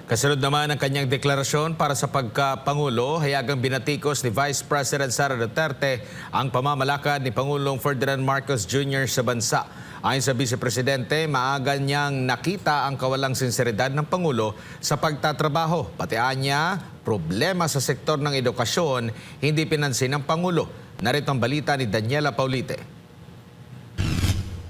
Kasunod naman ang kanyang deklarasyon para sa pagkapangulo, hayagang binatikos ni Vice President Sara Duterte ang pamamalakad ni Pangulong Ferdinand Marcos Jr. sa bansa. Ayon sa Vice Presidente, maaga niyang nakita ang kawalang sinseridad ng Pangulo sa pagtatrabaho. Pati anya, problema sa sektor ng edukasyon, hindi pinansin ng Pangulo. Narito ang balita ni Daniela Paulite.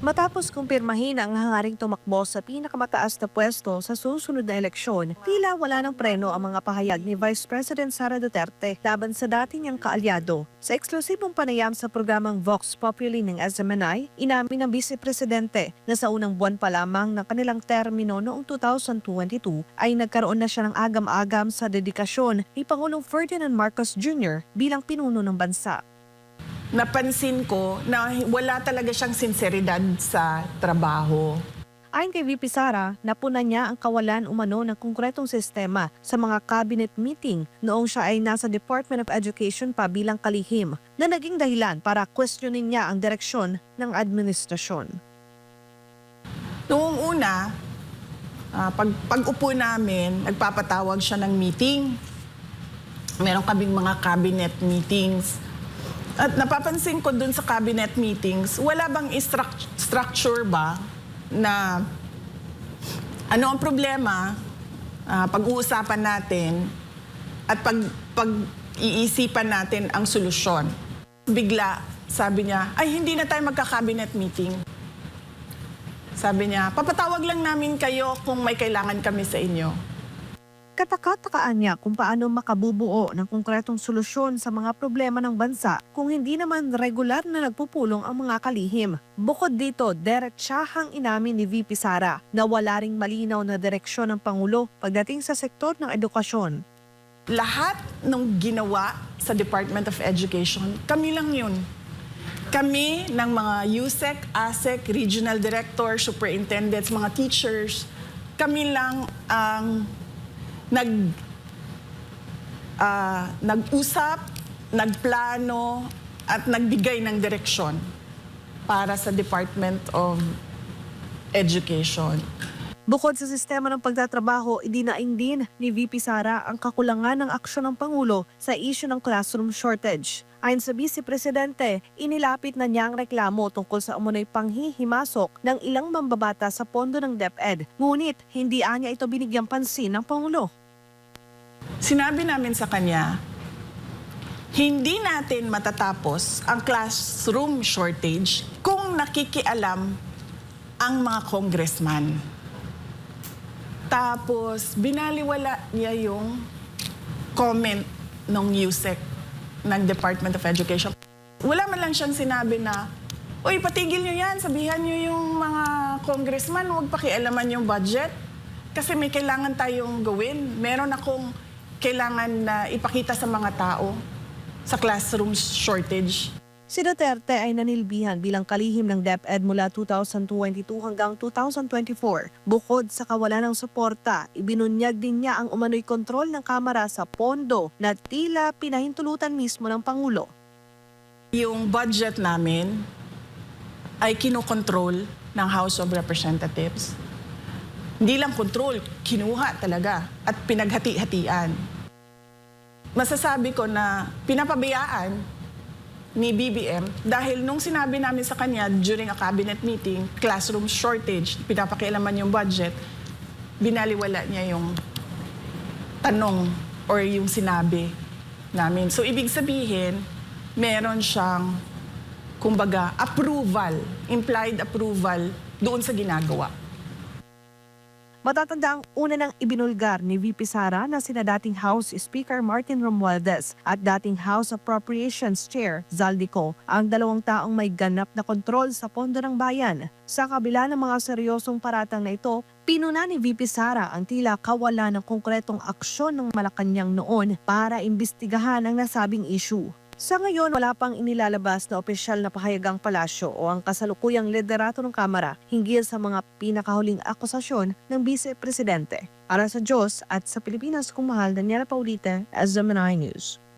Matapos kumpirmahin ang hangaring tumakbo sa pinakamataas na pwesto sa susunod na eleksyon, tila wala ng preno ang mga pahayag ni Vice President Sara Duterte laban sa dati niyang kaalyado. Sa eksklusibong panayam sa programang Vox Populi ng SMNI, inamin ng Vice Presidente na sa unang buwan pa lamang ng kanilang termino noong 2022 ay nagkaroon na siya ng agam-agam sa dedikasyon ni Pangulong Ferdinand Marcos Jr. bilang pinuno ng bansa. Napansin ko na wala talaga siyang sinseridad sa trabaho. Ayon kay VP Sara, napunan niya ang kawalan umano ng konkretong sistema sa mga cabinet meeting noong siya ay nasa Department of Education pa bilang kalihim na naging dahilan para questionin niya ang direksyon ng administrasyon. Noong una, pag-upo namin, nagpapatawag siya ng meeting. Meron kaming mga cabinet meetings. At napapansin ko dun sa cabinet meetings, wala bang structure ba na ano ang problema, pag-uusapan natin at pag-iisipan natin ang solusyon. Bigla, sabi niya, ay hindi na tayo magka-cabinet meeting. Sabi niya, papatawag lang namin kayo kung may kailangan kami sa inyo. Kataka-takaan niya kung paano makabubuo ng konkretong solusyon sa mga problema ng bansa kung hindi naman regular na nagpupulong ang mga kalihim. Bukod dito, diretsahang inamin ni VP Sara na wala ring malinaw na direksyon ng Pangulo pagdating sa sektor ng edukasyon. Lahat ng ginawa sa Department of Education, kami lang yun. Kami ng mga USEC, ASEC, Regional Director, Superintendents, mga teachers, kami lang ang nag-usap, nagplano, at nagbigay ng direksyon para sa Department of Education. Bukod sa sistema ng pagtatrabaho, idinaing din ni VP Sara ang kakulangan ng aksyon ng Pangulo sa issue ng classroom shortage. Ayon sa Vice Presidente, inilapit na niya ang reklamo tungkol sa umunoy panghihimasok ng ilang mambabata sa pondo ng DepEd. Ngunit hindi anya ito binigyang pansin ng Pangulo. Sinabi namin sa kanya, hindi natin matatapos ang classroom shortage kung nakikialam ang mga congressman. Tapos, binaliwala niya yung comment ng USEC ng Department of Education. Wala man lang siyang sinabi na, uy, patigil niyo yan, sabihan niyo yung mga congressman, huwag pakialaman yung budget. Kasi may kailangan tayong gawin. Meron akong kailangan na ipakita sa mga tao sa classroom shortage. Si Duterte ay nanilbihan bilang kalihim ng DepEd mula 2022 hanggang 2024. Bukod sa kawalan ng suporta, ibinunyag din niya ang umano'y kontrol ng Kamara sa pondo na tila pinahintulutan mismo ng Pangulo. Yung budget namin ay kinokontrol ng House of Representatives. Hindi lang control, kinuha talaga at pinaghati-hatian. Masasabi ko na pinapabayaan ni BBM dahil nung sinabi namin sa kanya during a cabinet meeting, classroom shortage, pinapakialaman yung budget, binaliwala niya yung tanong or yung sinabi namin. So ibig sabihin, meron siyang, kumbaga, approval, implied approval doon sa ginagawa. Matatanda ang una nang ibinulgar ni VP Sara na sina dating House Speaker Martin Romualdez at dating House Appropriations Chair Zaldico, ang dalawang taong may ganap na kontrol sa pondo ng bayan. Sa kabila ng mga seryosong paratang na ito, pinuna ni VP Sara ang tila kawalan ng konkretong aksyon ng Malacanang noon para imbestigahan ang nasabing issue. Sa ngayon, wala pang inilalabas na opisyal na pahayagang palasyo o ang kasalukuyang liderato ng Kamara hinggil sa mga pinakahuling akusasyon ng Vice Presidente. Para sa Diyos at sa Pilipinas kung mahal, Daniela Paulite, SMNI News.